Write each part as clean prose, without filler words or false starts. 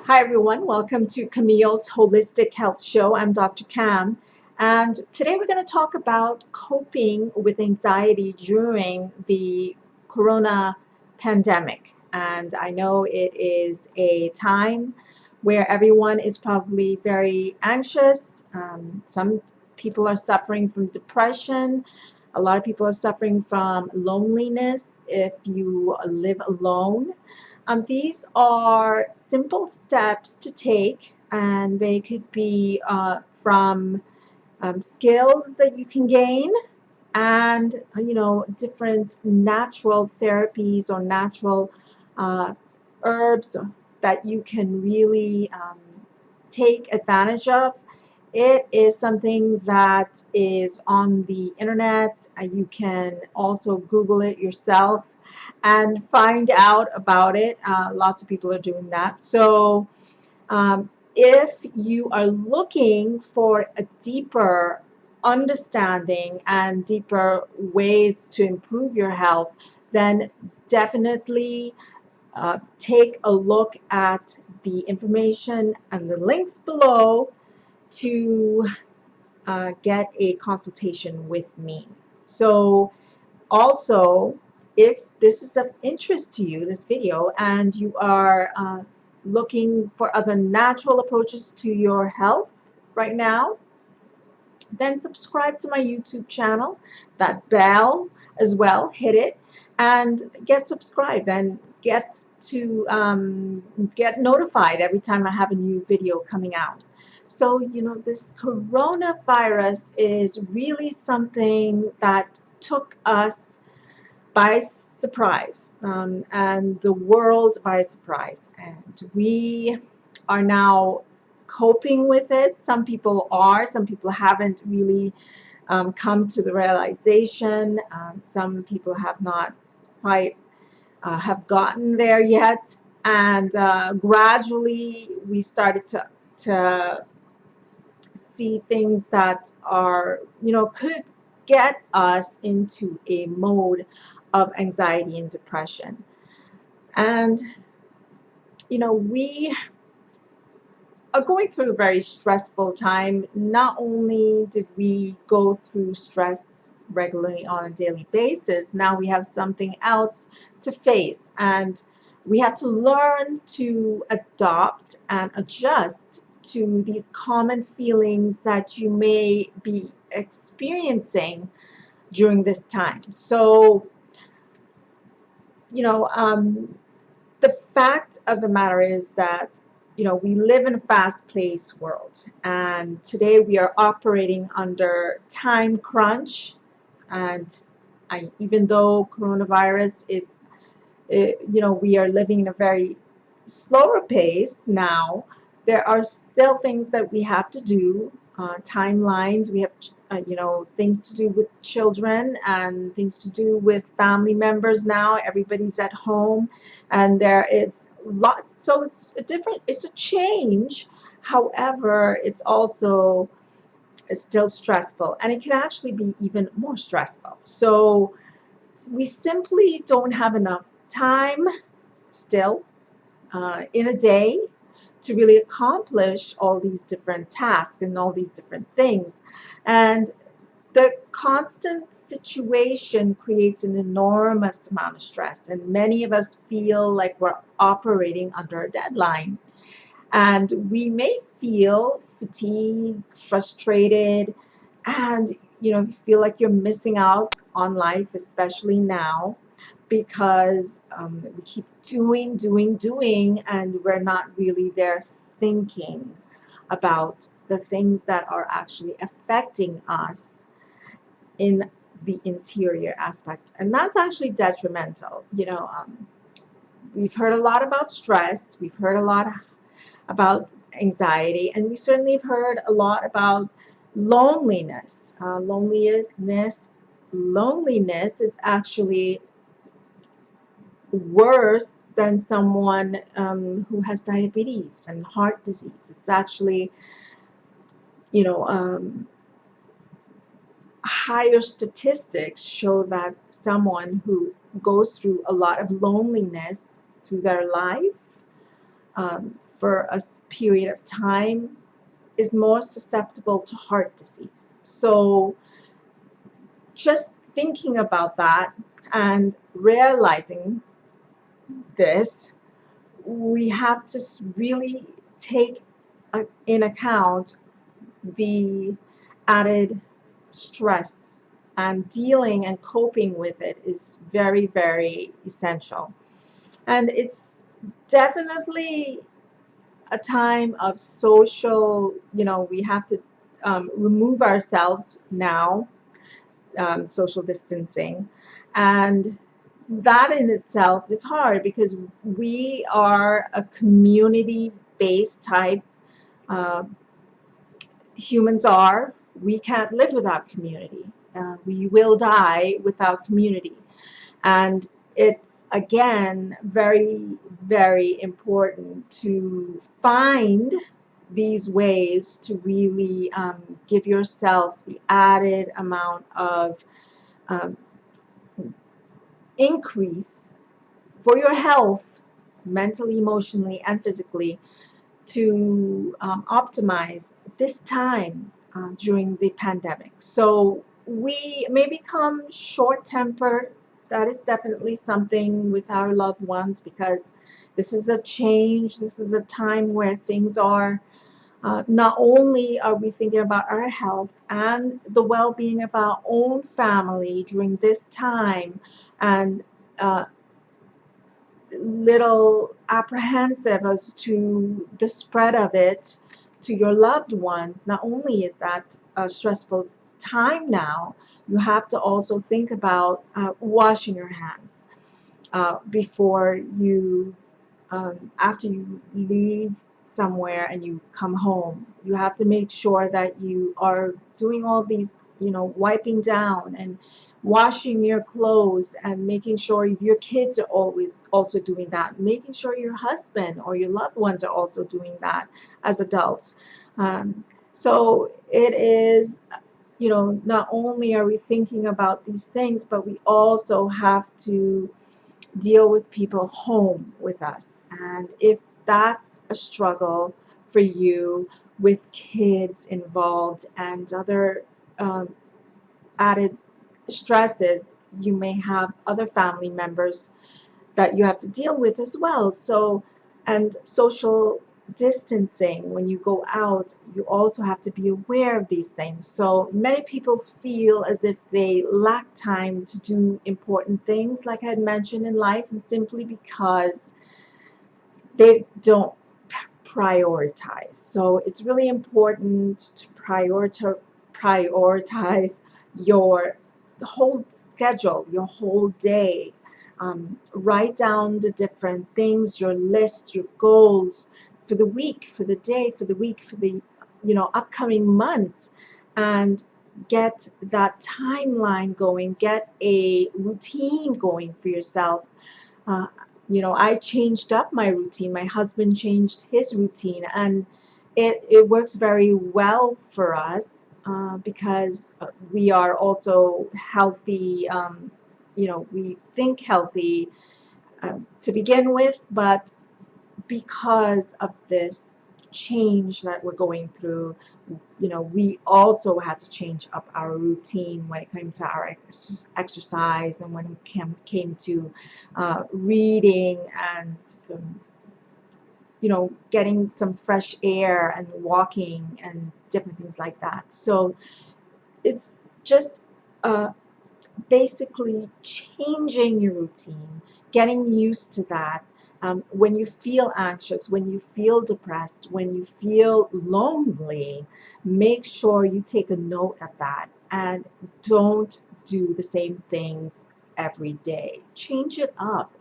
Hi everyone, welcome to Camille's Holistic Health Show. I'm Dr. Cam, and today we're going to talk about coping with anxiety during the corona pandemic. And I know it is a time where everyone is probably very anxious. Some people are suffering from depression. A lot of people are suffering from loneliness if you live alone. These are simple steps to take, and they could be from skills that you can gain, and different natural therapies or natural uh, herbs that you can really take advantage of. It is something that is on the internet. You can also Google it yourself and find out about it. Lots of people are doing that. So if you are looking for a deeper understanding and deeper ways to improve your health, then definitely take a look at the information and the links below to get a consultation with me. So also, if this is of interest to you, this video, and you are looking for other natural approaches to your health right now, then subscribe to my YouTube channel, that bell as well, hit it, and get subscribed and get notified every time I have a new video coming out. So, this coronavirus is really something that took us by surprise, and the world by surprise. And we are now coping with it. Some people are, some people haven't really come to the realization. Some people have not quite have gotten there yet. And gradually we started to see things that are, could get us into a mode of anxiety and depression. And, we are going through a very stressful time. Not only did we go through stress regularly on a daily basis, now we have something else to face. And we have to learn to adopt and adjust to these common feelings that you may be experiencing during this time. So, the fact of the matter is that we live in a fast-paced world, and today we are operating under time crunch. And even though coronavirus is, we are living in a very slower pace now, there are still things that we have to do, timelines. We have, things to do with children and things to do with family members now. Everybody's at home, and there is lots. So it's a change. However, it's also still stressful, and it can actually be even more stressful. So we simply don't have enough time still in a day to really accomplish all these different tasks and all these different things. And the constant situation creates an enormous amount of stress, and many of us feel like we're operating under a deadline. And we may feel fatigued, frustrated, and you feel like you're missing out on life, especially now, because we keep doing, and we're not really there thinking about the things that are actually affecting us in the interior aspect. And that's actually detrimental. We've heard a lot about stress, we've heard a lot about anxiety, and we certainly have heard a lot about loneliness. Loneliness is actually worse than someone who has diabetes and heart disease. It's actually, you know, um, higher statistics show that someone who goes through a lot of loneliness through their life for a period of time is more susceptible to heart disease. So just thinking about that and realizing this, we have to really take in account the added stress, and dealing and coping with it is very, very essential. And it's definitely a time of social, we have to remove ourselves now, social distancing. And that in itself is hard because we are a community based type. Uh, Humans are. We can't live without community. We will die without community. And it's again very, very important to find these ways to really give yourself the added amount of um, increase for your health, mentally, emotionally, and physically, to optimize this time during the pandemic. So we may become short-tempered. That is definitely something with our loved ones because this is a change. This is a time where things are not only are we thinking about our health and the well-being of our own family during this time, and uh, little apprehensive as to the spread of it to your loved ones. Not only is that a stressful time now, you have to also think about washing your hands before you after you leave somewhere and you come home. You have to make sure that you are doing all these, wiping down and washing your clothes and making sure your kids are always also doing that, making sure your husband or your loved ones are also doing that as adults. So it is, not only are we thinking about these things, but we also have to deal with people home with us. And if that's a struggle for you with kids involved and other um, added stresses, you may have other family members that you have to deal with as well. So, and social distancing, when you go out, you also have to be aware of these things. So many people feel as if they lack time to do important things, like I had mentioned in life, and simply because they don't prioritize. So it's really important to prioritize your whole schedule, your whole day. Write down the different things, your list, your goals for the week, for the day, for the week, for the upcoming months, and get that timeline going. Get a routine going for yourself. Uh, I changed up my routine. My husband changed his routine, and it works very well for us because we are also healthy. We think healthy to begin with, but because of this change that we're going through, we also had to change up our routine when it came to our exercise and when it came to reading and getting some fresh air and walking and different things like that. So it's just basically changing your routine, getting used to that. When you feel anxious, when you feel depressed, when you feel lonely, make sure you take a note of that and don't do the same things every day. Change it up.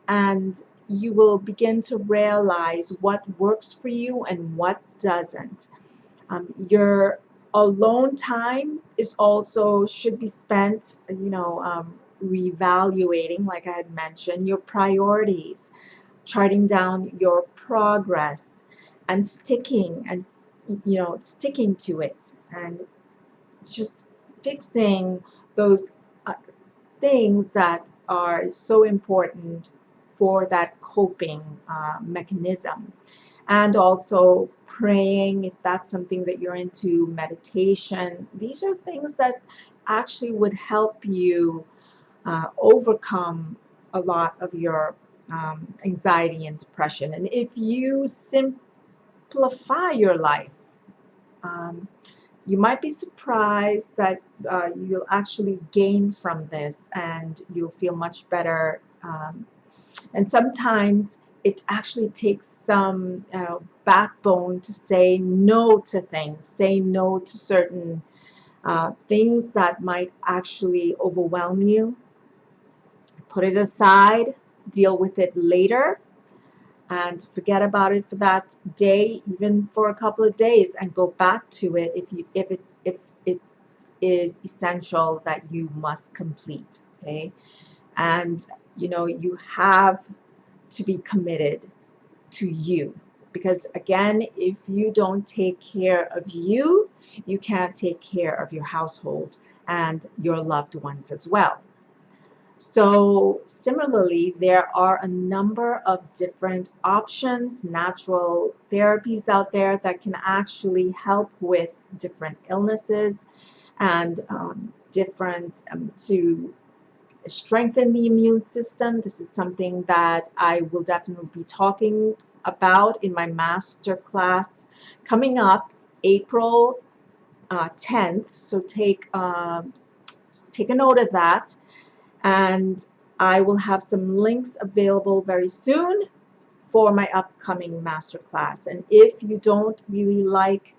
And you will begin to realize what works for you and what doesn't. Your alone time is also should be spent, reevaluating, like I had mentioned, your priorities, charting down your progress, and sticking to it, and just fixing those things that are so important for that coping mechanism. And also praying, if that's something that you're into, meditation. These are things that actually would help you overcome a lot of your anxiety and depression. And if you simplify your life, um, you might be surprised that you'll actually gain from this and you'll feel much better. And sometimes it actually takes some backbone to say no to things, say no to certain things that might actually overwhelm you. Put it aside, deal with it later, and forget about it for that day, even for a couple of days, and go back to it if it is essential that you must complete. Okay, and you have to be committed to you, because again, if you don't take care of you, you can't take care of your household and your loved ones as well. So similarly, there are a number of different options, natural therapies out there that can actually help with different illnesses and different to strengthen the immune system. This is something that I will definitely be talking about in my master class coming up April 10th. So take a note of that. And I will have some links available very soon for my upcoming masterclass. And if you don't really like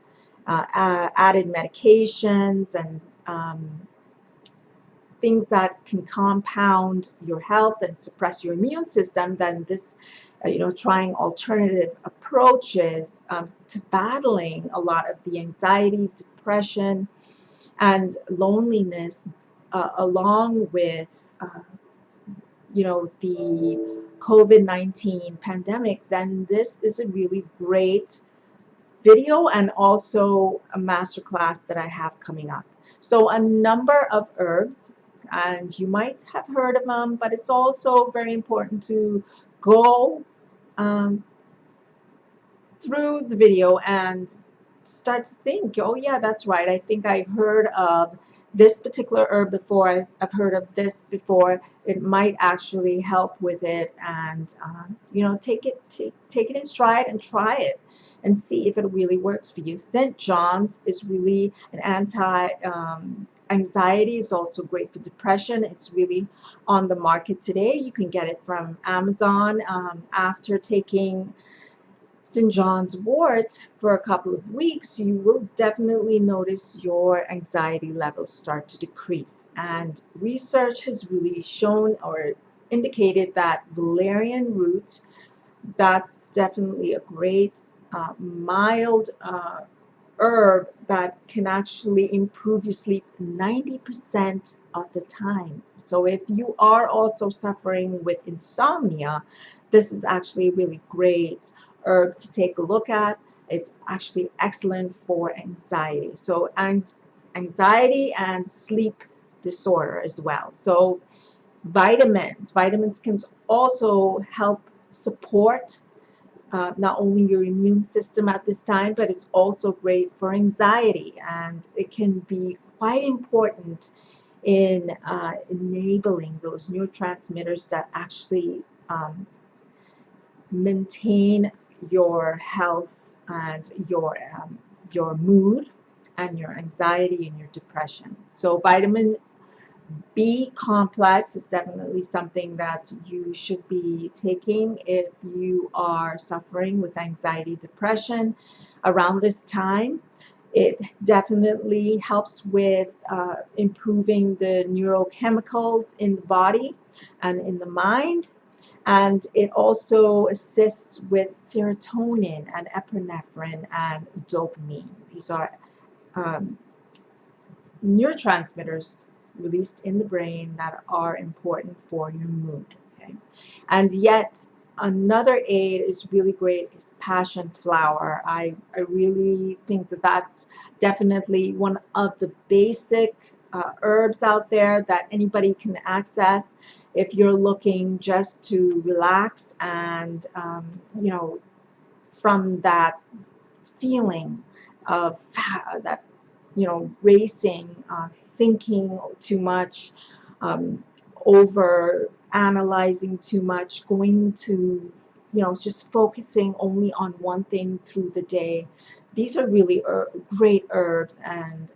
added medications and things that can compound your health and suppress your immune system, then this, trying alternative approaches to battling a lot of the anxiety, depression, and loneliness, along with the COVID-19 pandemic, then this is a really great video and also a masterclass that I have coming up. So a number of herbs, and you might have heard of them, but it's also very important to go um, through the video and start to think, oh yeah, that's right, I think I heard of this particular herb before, I've heard of this before, it might actually help with it. And take it in stride and try it and see if it really works for you. St. John's is really an anti anxiety. It's also great for depression. It's really on the market today. You can get it from Amazon. After taking St. John's wort for a couple of weeks, you will definitely notice your anxiety levels start to decrease. And research has really shown or indicated that valerian root, that's definitely a great mild herb that can actually improve your sleep 90% of the time. So if you are also suffering with insomnia, this is actually a really great herb to take a look at. It's actually excellent for anxiety. So anxiety and sleep disorder as well. So vitamins can also help support not only your immune system at this time, but it's also great for anxiety, and it can be quite important in enabling those neurotransmitters that actually maintain your health and your mood and your anxiety and your depression. So vitamin B complex is definitely something that you should be taking if you are suffering with anxiety, depression around this time. It definitely helps with improving the neurochemicals in the body and in the mind. And it also assists with serotonin and epinephrine and dopamine. These are um, neurotransmitters released in the brain that are important for your mood. Okay, and yet another aid is really great is passion flower. I really think that that's definitely one of the basic herbs out there that anybody can access. if you're looking just to relax and, from that feeling of that, racing, thinking too much, um, over analyzing too much, going to, just focusing only on one thing through the day. These are really great herbs and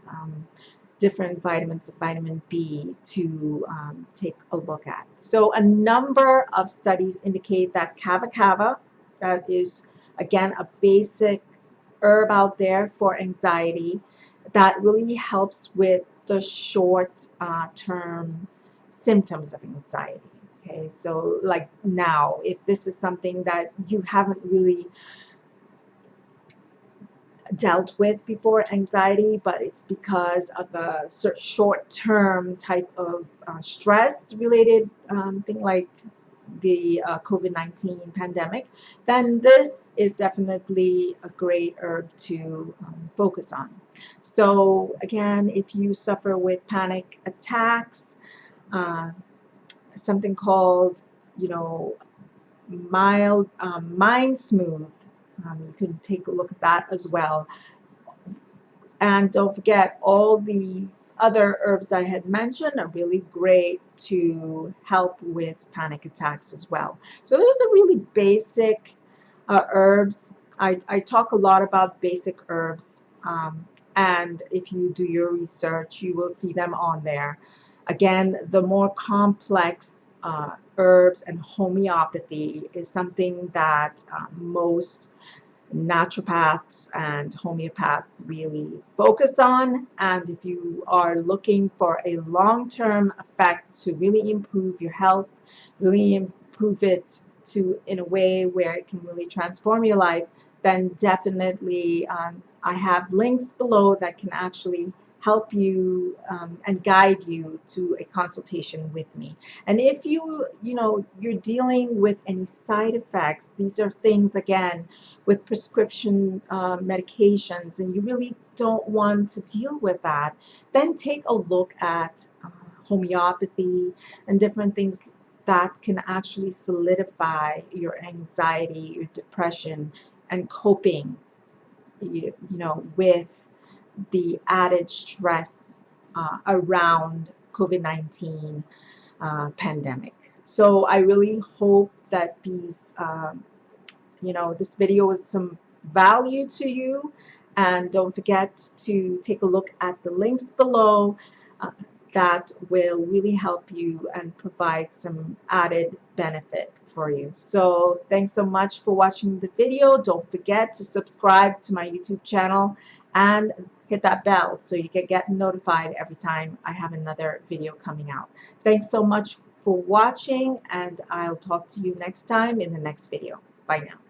different vitamins of vitamin B to take a look at. So a number of studies indicate that kava kava, that is again a basic herb out there for anxiety, that really helps with the short term symptoms of anxiety. Okay, so like now, if this is something that you haven't really dealt with before, anxiety, but it's because of a short-term type of stress-related thing like the COVID-19 pandemic, then this is definitely a great herb to focus on. So again, if you suffer with panic attacks, uh, something called, mild mind smooth, you can take a look at that as well. And don't forget, all the other herbs I had mentioned are really great to help with panic attacks as well. So those are really basic herbs. I talk a lot about basic herbs, and if you do your research, you will see them on there. Again, the more complex herbs and homeopathy is something that most naturopaths and homeopaths really focus on. And if you are looking for a long-term effect to really improve your health, really improve it to in a way where it can really transform your life, then definitely I have links below that can actually help you and guide you to a consultation with me. And if you're dealing with any side effects, these are things again with prescription medications, and you really don't want to deal with that, then take a look at homeopathy and different things that can actually solidify your anxiety, your depression, and coping, with the added stress around COVID-19 pandemic. So I really hope that this video was some value to you, and don't forget to take a look at the links below uh, that will really help you and provide some added benefit for you. So thanks so much for watching the video. Don't forget to subscribe to my YouTube channel and hit that bell so you can get notified every time I have another video coming out. Thanks so much for watching, and I'll talk to you next time in the next video. Bye now.